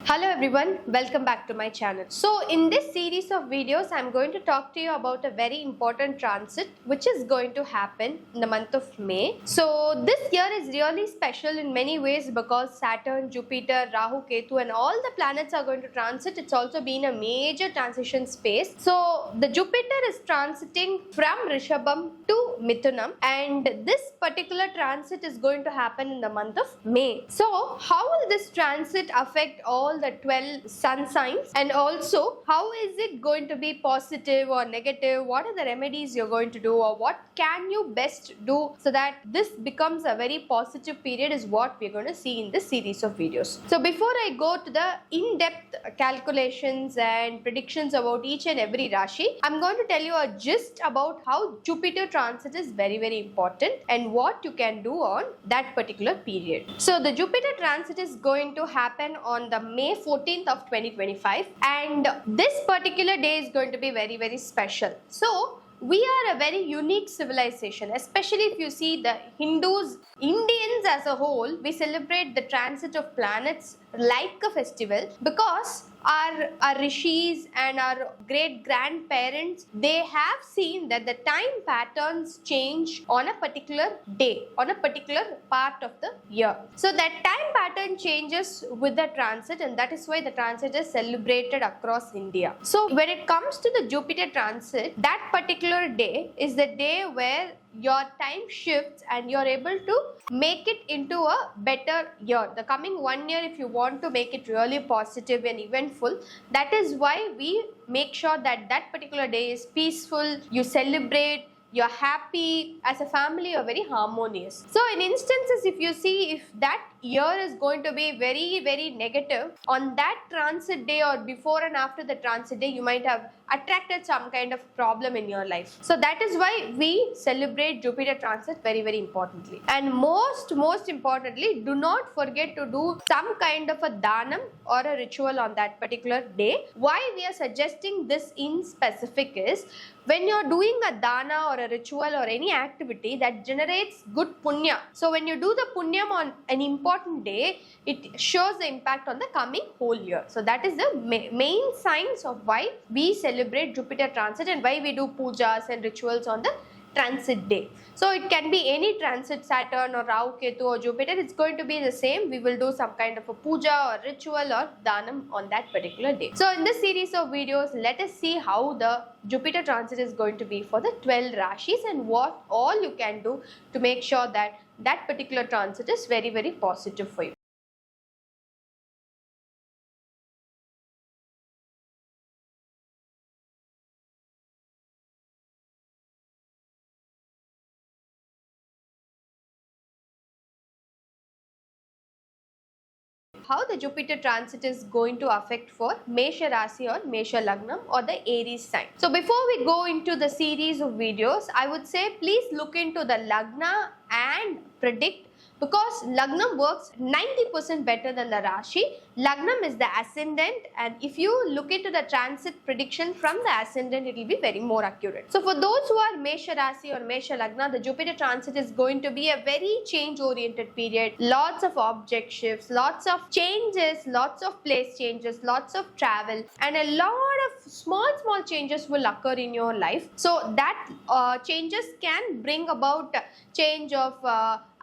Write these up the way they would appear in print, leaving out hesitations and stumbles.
Hello everyone, welcome back to my channel. So in this series of videos, I'm going to talk to you about a very important transit which is going to happen in the month of May. So this year is really special in many ways because Saturn, Jupiter, Rahu, Ketu and all the planets are going to transit. It's also been a major transition space. So the Jupiter is transiting from Rishabham to Mithunam and this particular transit is going to happen in the month of May. So how will this transit affect all the 12 sun signs, and also how is it going to be positive or negative? What are the remedies you're going to do, or what can you best do so that this becomes a very positive period is what we're going to see in this series of videos. So before I go to the in-depth calculations and predictions about each and every Rashi, I'm going to tell you a gist about how Jupiter transit is very important and what you can do on that particular period. So the Jupiter transit is going to happen on the May 14th of 2025 and this particular day is going to be very special. So we are a very unique civilization, especially if you see the Hindus, Indians as a whole, we celebrate the transit of planets like a festival because our rishis and our great grandparents, they have seen that the time patterns change on a particular day, on a particular part of the year. So that time pattern changes with the transit, and that is why the transit is celebrated across India. So when it comes to the Jupiter transit, that particular day is the day where your time shifts and you're able to make it into a better year. The coming 1 year, if you want to make it really positive and eventful, that is why we make sure that that particular day is peaceful, you celebrate, you're happy, as a family you're very harmonious. So in instances, if you see if that year is going to be very negative, on that transit day or before and after the transit day, you might have attracted some kind of problem in your life. So that is why we celebrate Jupiter transit very importantly. And most importantly, do not forget to do some kind of a danam or a ritual on that particular day. Why we are suggesting this in specific is, when you're doing a dana or a ritual or any activity that generates good punya. So when you do the punyam on an important day, it shows the impact on the coming whole year. So that is the main signs of why we celebrate Jupiter transit and why we do pujas and rituals on the transit day. So it can be any transit, Saturn or Rahu, Ketu or Jupiter, it's going to be the same. We will do some kind of a puja or ritual or danam on that particular day. So in this series of videos, let us see how the Jupiter transit is going to be for the 12 Rashis and what all you can do to make sure that that particular transit is very positive for you. How the Jupiter transit is going to affect for Mesha Rasi or Mesha Lagnam or the Aries sign. So before we go into the series of videos, I would say please look into the Lagna and predict, because Lagnam works 90% better than the Rashi. Lagnam is the ascendant, and if you look into the transit prediction from the ascendant, it will be very more accurate. So for those who are Mesha Rasi or Mesha Lagna, the Jupiter transit is going to be a very change oriented period. Lots of object shifts, lots of changes, lots of place changes, lots of travel, and a lot of small changes will occur in your life. So that changes can bring about change of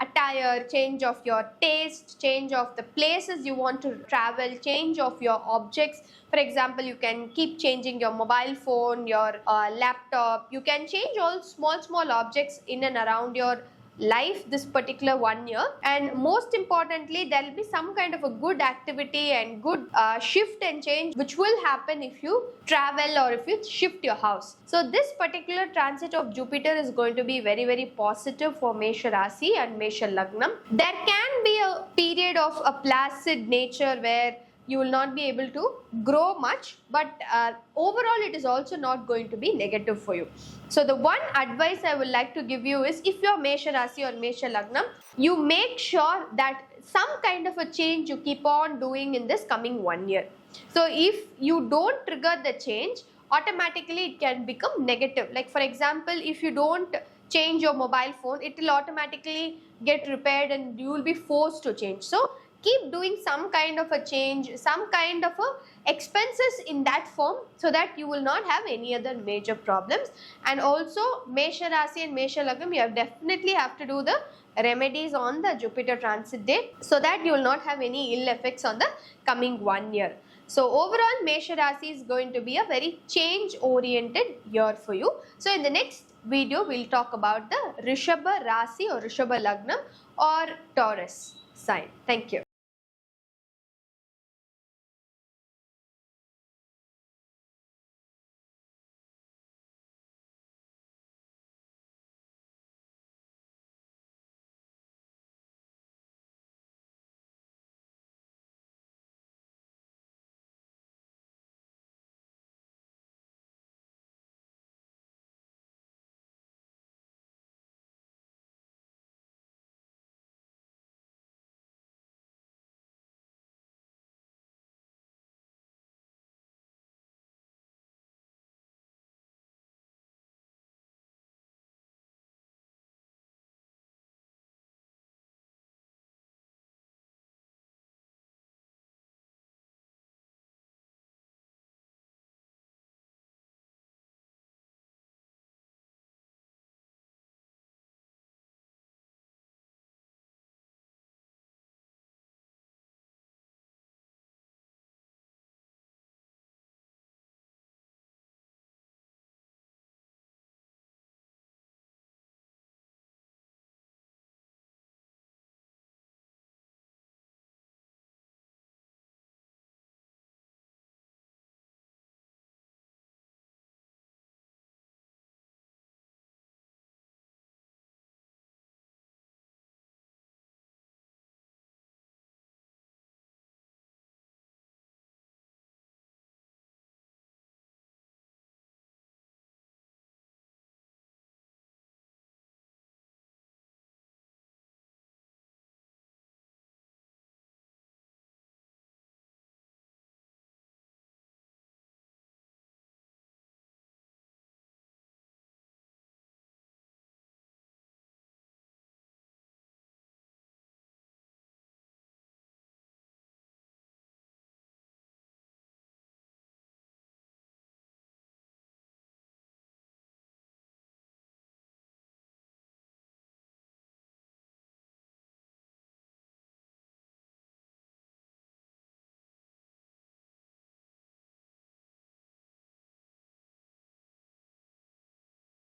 attire, change of your taste, change of the places you want to travel, change of your objects. For example, you can keep changing your mobile phone, your laptop. You can change all small objects in and around your life this particular 1 year. And most importantly, there will be some kind of a good activity and good shift and change which will happen if you travel or if you shift your house. So this particular transit of Jupiter is going to be very positive for Mesha Rasi and Mesha Lagnam. There can be a period of a placid nature where you will not be able to grow much, but overall it is also not going to be negative for you. So the one advice I would like to give you is, if you are Mesha Rasi or Mesha Lagnam, you make sure that some kind of a change you keep on doing in this coming 1 year. So if you don't trigger the change, automatically it can become negative. Like for example, if you don't change your mobile phone, it will automatically get repaired and you will be forced to change. So keep doing some kind of a change, some kind of a expenses in that form, so that you will not have any other major problems. And also Mesha Rasi and Mesha Lagnam, you definitely have to do the remedies on the Jupiter transit day, so that you will not have any ill effects on the coming 1 year. So overall, Mesha Rasi is going to be a very change oriented year for you. So in the next video, we'll talk about the Rishabha Rasi or Rishabha Lagnam or Taurus sign. Thank you.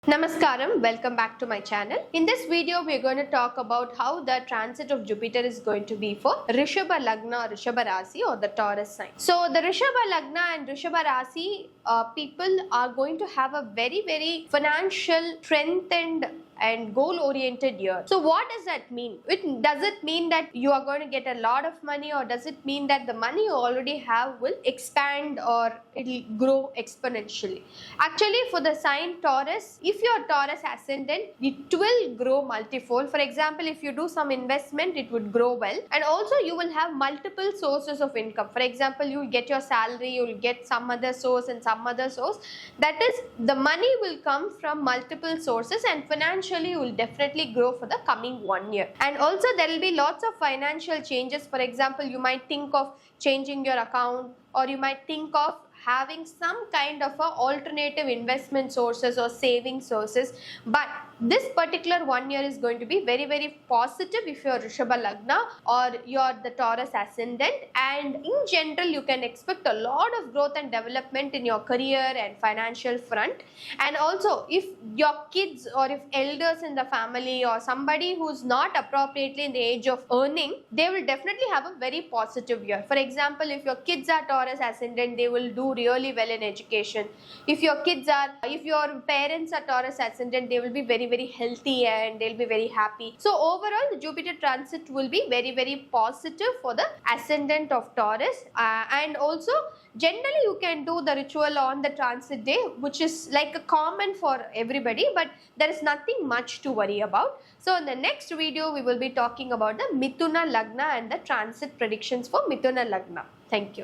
Namaskaram, welcome back to my channel. In this video, we are going to talk about how the transit of Jupiter is going to be for Rishabha Lagna, Rishabha Rasi or the Taurus sign. So the Rishabha Lagna and Rishabha Rasi people are going to have a very financial strengthened and goal-oriented year. So what does that mean? Does it mean that you are going to get a lot of money, or does it mean that the money you already have will expand or it will grow exponentially? Actually, for the sign Taurus, if you are Taurus ascendant, it will grow multifold. For example, if you do some investment, it would grow well. And also you will have multiple sources of income. For example, you will get your salary, you will get some other source and some other source. That is, the money will come from multiple sources, and financially you will definitely grow for the coming 1 year. And also there will be lots of financial changes. For example, you might think of changing your account, or you might think of having some kind of a alternative investment sources or saving sources. But this particular 1 year is going to be very positive if you're Rishabha Lagna or you're the Taurus ascendant, and in general you can expect a lot of growth and development in your career and financial front. And also, if your kids or if elders in the family or somebody who's not appropriately in the age of earning, they will definitely have a very positive year. For example, if your kids are Taurus ascendant, they will do really well in education. If your parents are Taurus ascendant, they will be very healthy and they'll be very happy. So overall, the Jupiter transit will be very positive for the ascendant of Taurus. And also, generally you can do the ritual on the transit day, which is like a common for everybody, but there is nothing much to worry about. So in the next video, we will be talking about the Mithuna Lagna and the transit predictions for Mithuna Lagna. Thank you.